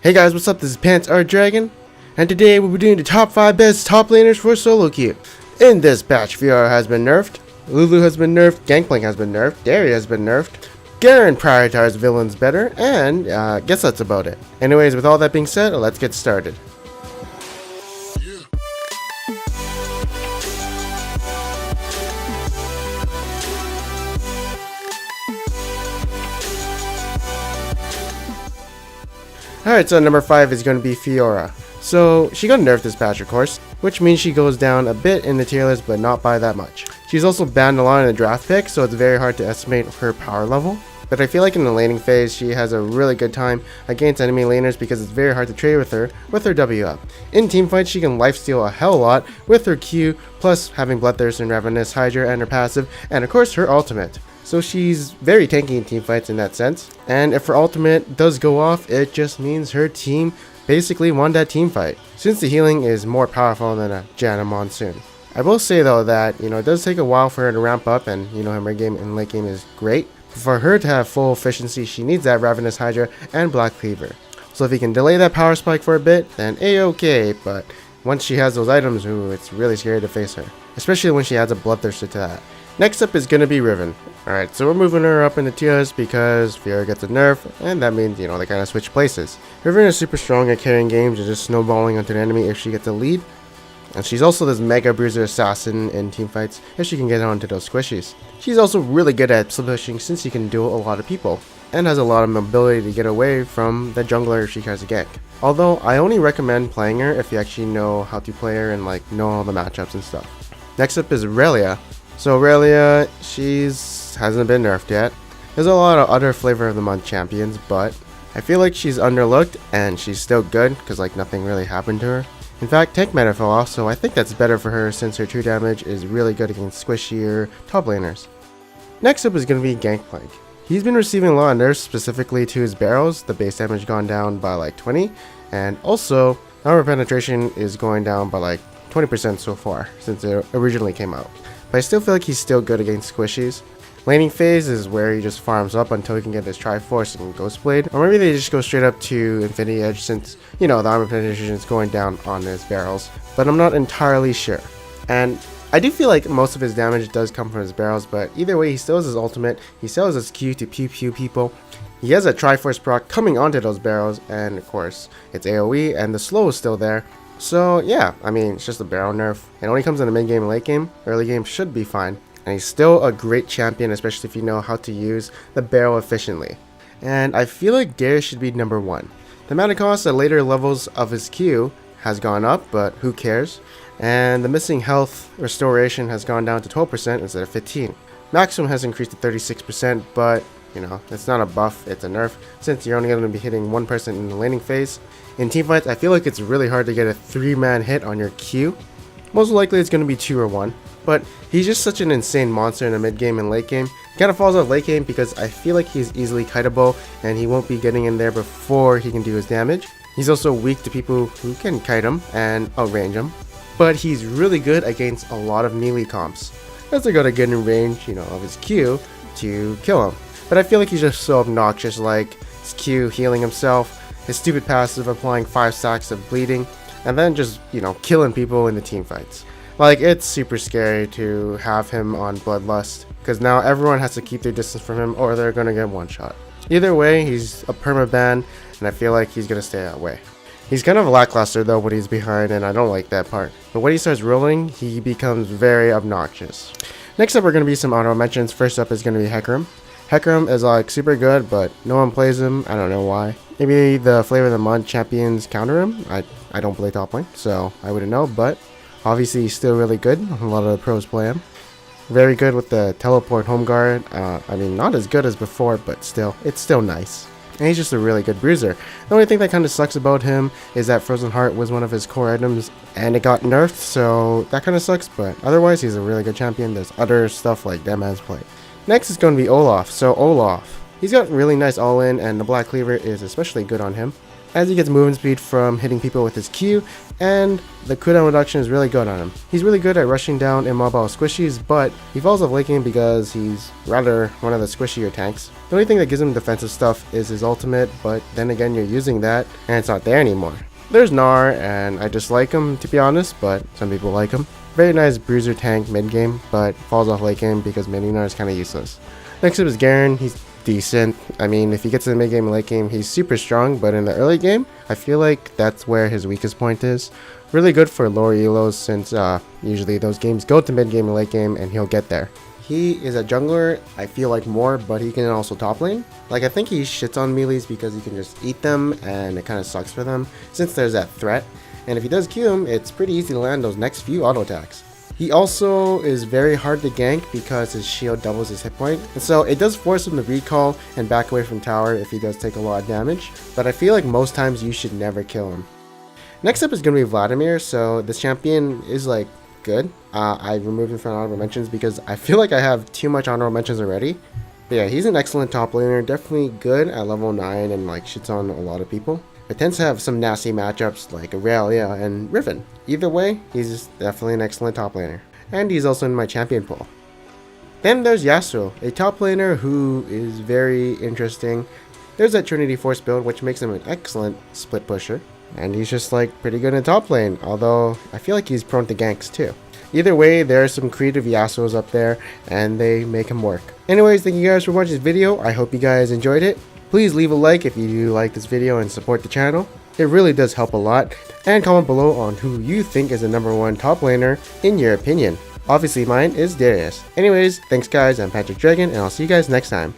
Hey guys, what's up? This is Pants Art Dragon, and today we'll be doing the top 5 best top laners for solo queue. In this batch, Fiora has been nerfed, Lulu has been nerfed, Gangplank has been nerfed, Darien has been nerfed, Garen prioritized villains better, and guess that's about it. Anyways, with all that being said, let's get started. Alright, so number 5 is going to be Fiora. So, she got nerfed this patch, of course, which means she goes down a bit in the tier list, but not by that much. She's also banned a lot in the draft pick, so it's very hard to estimate her power level. But I feel like in the laning phase, she has a really good time against enemy laners because it's very hard to trade with her W up. In teamfights, she can lifesteal a hell lot with her Q, plus having Bloodthirst and Ravenous Hydra and her passive, and of course her ultimate. So she's very tanky in teamfights in that sense, and if her ultimate does go off, it just means her team basically won that teamfight, since the healing is more powerful than a Janna Monsoon. I will say though that, it does take a while for her to ramp up, and her mid game and late game is great. For her to have full efficiency, she needs that Ravenous Hydra and Black Cleaver. So if he can delay that power spike for a bit, then a-okay, but once she has those items, it's really scary to face her, especially when she adds a Bloodthirster to that. Next up is going to be Riven. Alright, so we're moving her up in the tiers because Fiora gets a nerf, and that means, they kind of switch places. Riven is super strong at carrying games and just snowballing onto the enemy if she gets a lead. And she's also this mega bruiser assassin in teamfights if she can get onto those squishies. She's also really good at split pushing since she can duel a lot of people, and has a lot of mobility to get away from the jungler if she tries to gank. Although, I only recommend playing her if you actually know how to play her and know all the matchups and stuff. Next up is Aurelia. So Aurelia, hasn't been nerfed yet. There's a lot of other flavor of the month champions, but I feel like she's underlooked and she's still good because nothing really happened to her. In fact, tank meta fell off, so I think that's better for her since her true damage is really good against squishier top laners. Next up is going to be Gangplank. He's been receiving a lot of nerfs specifically to his barrels, the base damage gone down by 20, and also armor penetration is going down by 20% so far since it originally came out. But I still feel like he's still good against squishies. Laning phase is where he just farms up until he can get his Triforce and Ghostblade, or maybe they just go straight up to Infinity Edge since, the armor penetration is going down on his barrels, but I'm not entirely sure. And I do feel like most of his damage does come from his barrels, but either way, he still has his ultimate, he still has his Q to pew pew people, he has a Triforce proc coming onto those barrels, and of course, it's AoE, and the slow is still there. So yeah, it's just a barrel nerf. It only comes in the mid game and late game. Early game should be fine. And he's still a great champion, especially if you know how to use the barrel efficiently. And I feel like Darius should be number 1. The mana cost at later levels of his Q has gone up, but who cares? And the missing health restoration has gone down to 12% instead of 15%. Maximum has increased to 36%, but it's not a buff, it's a nerf, since you're only going to be hitting one person in the laning phase. In teamfights, I feel like it's really hard to get a 3-man hit on your Q. Most likely it's going to be 2 or 1, but he's just such an insane monster in the mid game and late game. He kind of falls off late game because I feel like he's easily kiteable and he won't be getting in there before he can do his damage. He's also weak to people who can kite him and outrange him, but he's really good against a lot of melee comps, as they gotta get in range, of his Q to kill him. But I feel like he's just so obnoxious, his Q healing himself, his stupid passive applying 5 stacks of bleeding, and then just, killing people in the team fights. It's super scary to have him on Bloodlust, because now everyone has to keep their distance from him or they're gonna get one shot. Either way, he's a permaban, and I feel like he's gonna stay that way. He's kind of lackluster though when he's behind, and I don't like that part. But when he starts rolling, he becomes very obnoxious. Next up are gonna be some honorable mentions. First up is gonna be Hecarim. Hecarim is super good, but no one plays him. I don't know why. Maybe the flavor of the month champions counter him. I don't play top lane, so I wouldn't know, but obviously he's still really good. A lot of the pros play him. Very good with the teleport home guard. Not as good as before, but still, it's still nice. And he's just a really good bruiser. The only thing that kind of sucks about him is that Frozen Heart was one of his core items and it got nerfed, so that kind of sucks, but otherwise he's a really good champion. There's other stuff like Dead Man's Play. Next is going to be Olaf. So Olaf, He's got really nice all-in, and the Black Cleaver is especially good on him, as he gets movement speed from hitting people with his Q, and the cooldown reduction is really good on him. He's really good at rushing down immobile squishies, but he falls off late game because he's rather one of the squishier tanks. The only thing that gives him defensive stuff is his ultimate, but then again you're using that, and it's not there anymore. There's Gnar, and I dislike him to be honest, but some people like him. Very nice bruiser tank mid game, but falls off late game because mini Gnar is kind of useless. Next up is Garen. He's decent. I mean, if he gets to the mid game and late game, he's super strong, but in the early game, I feel like that's where his weakest point is. Really good for lower elos since usually those games go to mid game and late game and he'll get there. He is a jungler, I feel like more, but he can also top lane. Like, I think he shits on melees because he can just eat them and it kind of sucks for them since there's that threat. And if he does Q him, it's pretty easy to land those next few auto attacks. He also is very hard to gank because his shield doubles his hit point, and so it does force him to recall and back away from tower if he does take a lot of damage, but I feel like most times you should never kill him. Next up is going to be Vladimir. So this champion is like good. I removed him from honorable mentions because I feel like I have too much honorable mentions already. But yeah, he's an excellent top laner, definitely good at level 9 and like shits on a lot of people. It tends to have some nasty matchups like Aurelia and Riven. Either way, he's definitely an excellent top laner. And he's also in my champion pool. Then there's Yasuo, a top laner who is very interesting. There's that Trinity Force build which makes him an excellent split pusher. And he's just like pretty good in top lane, although I feel like he's prone to ganks too. Either way, there are some creative Yasuos up there and they make him work. Anyways, thank you guys for watching this video. I hope you guys enjoyed it. Please leave a like if you do like this video and support the channel. It really does help a lot. And comment below on who you think is the #1 top laner in your opinion. Obviously mine is Darius. Anyways, thanks guys, I'm Patrick Dragon and I'll see you guys next time.